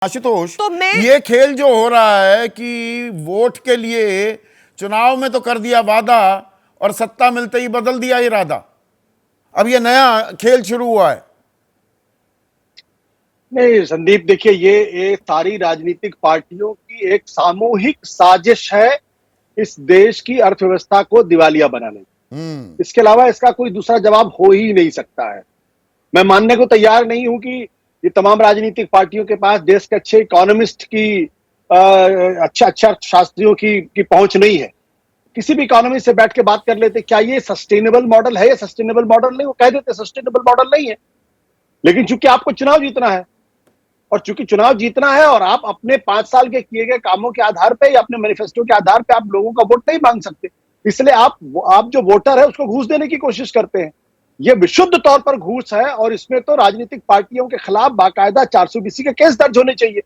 आशुतोष, तो मैं ये खेल जो हो रहा है कि वोट के लिए चुनाव में तो कर दिया वादा और सत्ता मिलते ही बदल दिया इरादा, अब ये नया खेल शुरू हुआ है। नहीं संदीप, देखिए ये सारी राजनीतिक पार्टियों की एक सामूहिक साजिश है इस देश की अर्थव्यवस्था को दिवालिया बनाने की। इसके अलावा इसका कोई दूसरा जवाब हो ही नहीं सकता है। मैं मानने को तैयार नहीं हूं कि ये तमाम राजनीतिक पार्टियों के पास देश के अच्छे इकोनॉमिस्ट की अच्छा अर्थशास्त्रियों की पहुंच नहीं है। किसी भी इकोनॉमिस्ट से बैठ के बात कर लेते, क्या ये सस्टेनेबल मॉडल है या सस्टेनेबल मॉडल नहीं, वो कह देते सस्टेनेबल मॉडल नहीं है। लेकिन चूंकि आपको चुनाव जीतना है और चूंकि चुनाव जीतना है और आप अपने 5 साल के किए गए कामों के आधार पे या अपने मैनिफेस्टो के आधार पे आप लोगों का वोट नहीं मांग सकते, इसलिए आप जो वोटर है उसको घूस देने की कोशिश करते हैं। यह विशुद्ध तौर पर घूस है और इसमें तो राजनीतिक पार्टियों के खिलाफ बाकायदा 420 के केस दर्ज होने चाहिए।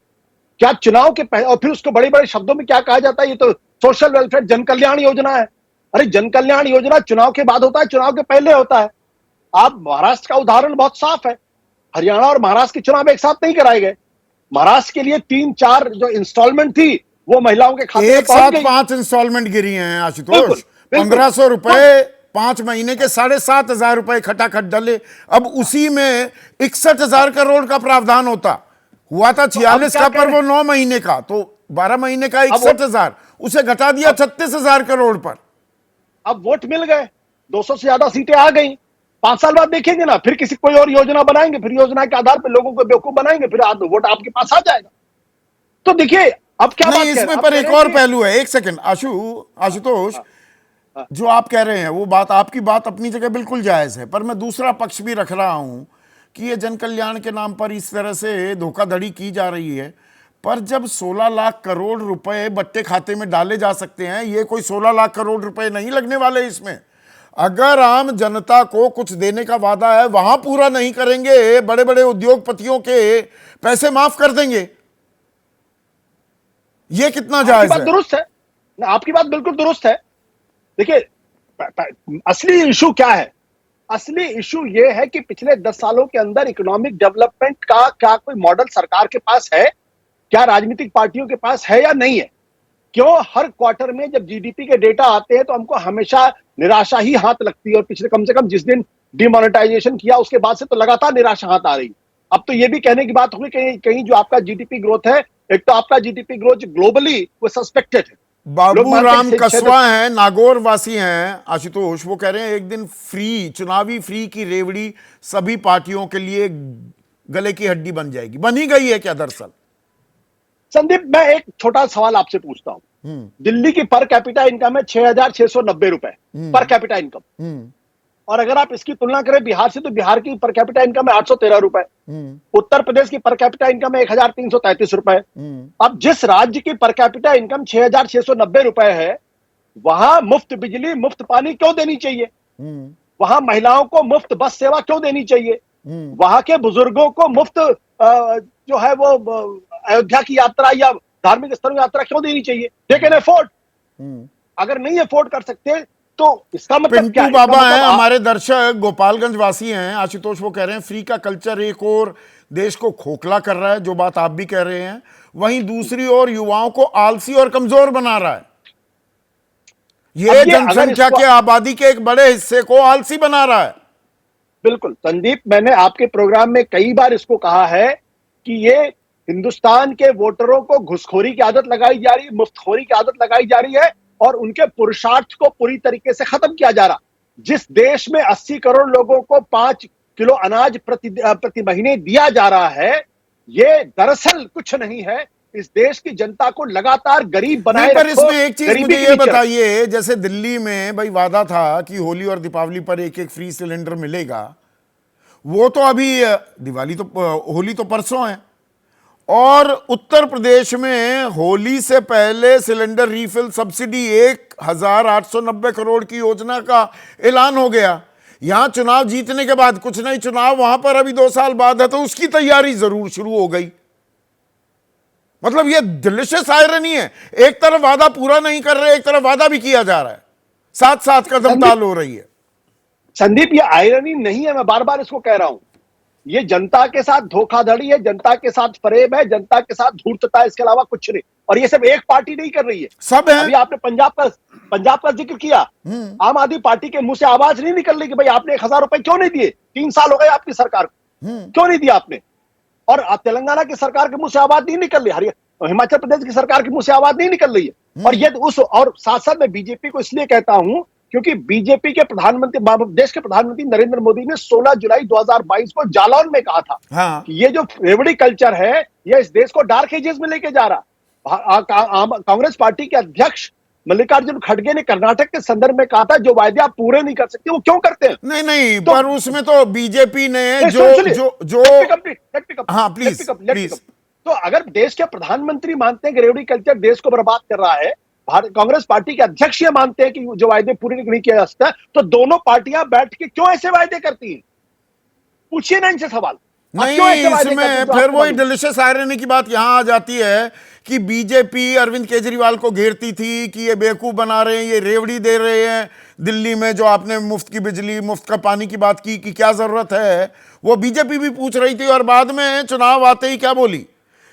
क्या चुनाव के पहले, और फिर उसको बड़े बड़े शब्दों में क्या कहा जाता है, ये तो सोशल वेलफेयर जन कल्याण योजना है। अरे जन कल्याण योजना चुनाव के बाद होता है, चुनाव के पहले होता है। आप महाराष्ट्र का उदाहरण बहुत साफ है। हरियाणा और महाराष्ट्र के चुनाव एक साथ नहीं कराए गए। महाराष्ट्र के लिए 3-4 जो इंस्टॉलमेंट थी वो महिलाओं के खाते में एक साथ 5 इंस्टॉलमेंट गिरी हैं आशुतोष। 1500 रुपए 5 महीने के 7,500 रुपए खटाखट डले। अब उसी में 61,000 करोड़ का प्रावधान होता हुआ था 46 का, पर वो 9 महीने का, तो 12 महीने का 61,000 उसे घटा दिया 36,000 करोड़ पर। अब वोट मिल गए, 200 से ज्यादा सीटें आ गई। 5 साल बाद देखेंगे ना, फिर किसी कोई और योजना बनाएंगे, फिर योजना के आधार पर लोगों को बेवकूफ बनाएंगे, फिर वोट आपके पास आ जाएगा। तो देखिए अब क्या नहीं, इसमें पर एक और पहलू है। एक सेकंड आशुतोष, जो आप कह रहे हैं वो बात, आपकी बात अपनी जगह बिल्कुल जायज है, पर मैं दूसरा पक्ष भी रख रहा हूं कि ये जन कल्याण के नाम पर इस तरह से धोखाधड़ी की जा रही है। पर जब 16 लाख करोड़ रुपए बट्टे खाते में डाले जा सकते हैं, ये कोई 16 लाख करोड़ रुपए नहीं लगने वाले इसमें। अगर आम जनता को कुछ देने का वादा है वहां पूरा नहीं करेंगे, बड़े बड़े उद्योगपतियों के पैसे माफ कर देंगे, ये कितना जायज है? दुरुस्त है, आपकी बात बिल्कुल दुरुस्त है। देखिए असली इशू क्या है? असली इशू ये है कि पिछले 10 सालों के अंदर इकोनॉमिक डेवलपमेंट का क्या कोई मॉडल सरकार के पास है, क्या राजनीतिक पार्टियों के पास है या नहीं है? क्यों हर क्वार्टर में जब जीडीपी के डेटा आते हैं तो हमको हमेशा निराशा ही हाथ लगती है, और पिछले कम से कम जिस दिन डिमोनेटाइजेशन किया उसके बाद से तो लगातार निराशा हाथ आ रही। अब तो ये भी कहने की बात होगी कहीं जो आपका जीडीपी ग्रोथ है, एक तो आपका जीडीपी ग्रोथ ग्लोबली वो सस्पेक्टेड है। बाबूराम कसवा हैं, नागौर वासी हैं आशुतोष, वो कह रहे हैं एक दिन फ्री, चुनावी फ्री की रेवड़ी सभी पार्टियों के लिए गले की हड्डी बन जाएगी। बनी गई है क्या दरअसल? संदीप, मैं एक छोटा सवाल आपसे पूछता हूं। दिल्ली की पर कैपिटा इनकम है 6,690 रुपए पर कैपिटा इनकम, और अगर आप इसकी तुलना करें बिहार से, तो बिहार की पर कैपिटा इनकम है 813 रुपए। उत्तर प्रदेश की पर कैपिटा इनकम है 1,333 रुपए। अब जिस राज्य की पर कैपिटा इनकम 6,690 रुपए है, वहां मुफ्त बिजली मुफ्त पानी क्यों देनी चाहिए? वहां महिलाओं को मुफ्त बस सेवा क्यों देनी चाहिए? वहां के बुजुर्गों को मुफ्त जो है वो अयोध्या की यात्रा या धार्मिक स्थलों की यात्रा क्यों देनी चाहिए? They can afford. अगर नहीं अफोर्ड कर सकते तो इसका मतलब क्या है? बाबा हैं हमारे दर्शक, गोपालगंज वासी हैं आशुतोष, वो कह रहे हैं फ्री का कल्चर एक और देश को खोखला कर रहा है, जो बात आप भी कह रहे हैं, वहीं दूसरी ओर युवाओं को आलसी और कमजोर बना रहा है। ये जनसंख्या के आबादी के एक बड़े हिस्से को आलसी बना रहा है। बिल्कुल संदीप, मैंने आपके प्रोग्राम में कई बार इसको कहा है कि ये हिंदुस्तान के वोटरों को घुसखोरी की आदत लगाई जा रही है, मुफ्तखोरी की आदत लगाई जा रही है, और उनके पुरुषार्थ को पूरी तरीके से खत्म किया जा रहा। जिस देश में 80 करोड़ लोगों को 5 किलो अनाज प्रति महीने दिया जा रहा है, ये दरअसल कुछ नहीं है, इस देश की जनता को लगातार गरीब बनाए रखो। पर इसमें एक चीज मुझे ये बताइए, जैसे दिल्ली में भाई वादा था कि होली और दीपावली पर एक एक फ्री सिलेंडर मिलेगा, वो तो अभी दिवाली तो होली तो परसों है, और उत्तर प्रदेश में होली से पहले सिलेंडर रीफिल सब्सिडी 1,890 करोड़ की योजना का ऐलान हो गया। यहां चुनाव जीतने के बाद कुछ नहीं, चुनाव वहां पर अभी 2 साल बाद है, तो उसकी तैयारी जरूर शुरू हो गई। मतलब ये डिलिशियस आयरनी है, एक तरफ वादा पूरा नहीं कर रहे, एक तरफ वादा भी किया जा रहा है, साथ साथ कदम ताल हो रही है। संदीप, ये आयरनी नहीं है, मैं बार बार इसको कह रहा हूं। ये जनता के साथ धोखाधड़ी है, जनता के साथ फरेब है, जनता के साथ धूर्तता है, इसके अलावा कुछ नहीं। और ये सब एक पार्टी नहीं कर रही है, सब है। अभी आपने पंजाब का जिक्र किया। आम आदमी पार्टी के मुंह से आवाज नहीं निकल रही कि भाई आपने 1000 रुपए क्यों नहीं दिए? 3 साल हो गए आपकी सरकार को, क्यों नहीं दिया आपने? और तेलंगाना की सरकार के मुंह से आवाज नहीं निकल रही, हिमाचल प्रदेश की सरकार के मुंह से आवाज नहीं निकल रही है। और ये और साथ साथ मैं बीजेपी को इसलिए कहता हूं क्योंकि बीजेपी के प्रधानमंत्री, देश के प्रधानमंत्री नरेंद्र मोदी ने 16 जुलाई 2022 को जालौन में कहा था कि ये जो रेवड़ी कल्चर है ये इस देश को डार्क एजेस में लेके जा रहा। कांग्रेस पार्टी के अध्यक्ष मल्लिकार्जुन खड़गे ने कर्नाटक के संदर्भ में कहा था जो वायदे आप पूरे नहीं कर सकते वो क्यों करते हैं? नहीं, पर उसमें तो बीजेपी ने हाँ प्लीज। तो अगर देश के प्रधानमंत्री मानते हैं कि रेवड़ी कल्चर देश को बर्बाद कर रहा है, कांग्रेस पार्टी के अध्यक्ष ये मानते हैं कि जो वायदे पूरे नहीं किया जा सकता, तो दोनों पार्टियां बैठ के क्यों ऐसे वायदे करती हैं? पूछिए ना इनसे सवाल। नहीं, इसमें फिर वही डिलीशियस आयरनी की बात यहां आ जाती है कि बीजेपी अरविंद केजरीवाल को घेरती थी कि ये बेवकूफ बना रहे हैं, ये रेवड़ी दे रहे हैं दिल्ली में, जो आपने मुफ्त की बिजली मुफ्त का पानी की बात की कि क्या जरूरत है, वो बीजेपी भी पूछ रही थी। और बाद में चुनाव आते ही क्या बोली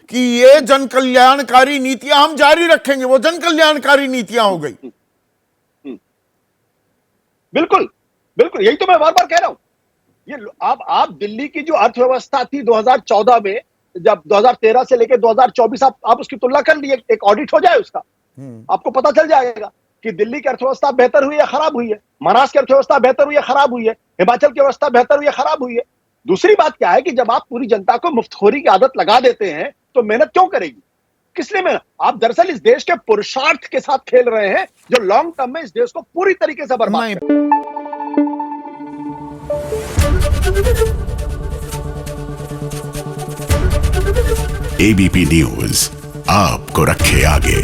कि ये जन कल्याणकारी नीतियां हम जारी रखेंगे, वो जन कल्याणकारी नीतियां हो गई। बिल्कुल बिल्कुल, यही तो मैं बार बार कह रहा हूं। ये आप दिल्ली की जो अर्थव्यवस्था थी 2014 में, जब 2013 से लेकर 2024 आप उसकी तुलना कर लिए, एक ऑडिट हो जाए उसका, आपको पता चल जाएगा कि दिल्ली की अर्थव्यवस्था बेहतर हुई है खराब हुई है, महाराष्ट्र की अर्थव्यवस्था बेहतर हुई है खराब हुई है, हिमाचल की अवस्था बेहतर हुई है खराब हुई है। दूसरी बात क्या है कि जब आप पूरी जनता को मुफ्तखोरी की आदत लगा देते हैं तो मेहनत क्यों करेगी? किस लिए मेहनत? आप दरअसल इस देश के पुरुषार्थ के साथ खेल रहे हैं जो लॉन्ग टर्म में इस देश को पूरी तरीके से बर्बाद कर। एबीपी न्यूज आपको रखे आगे।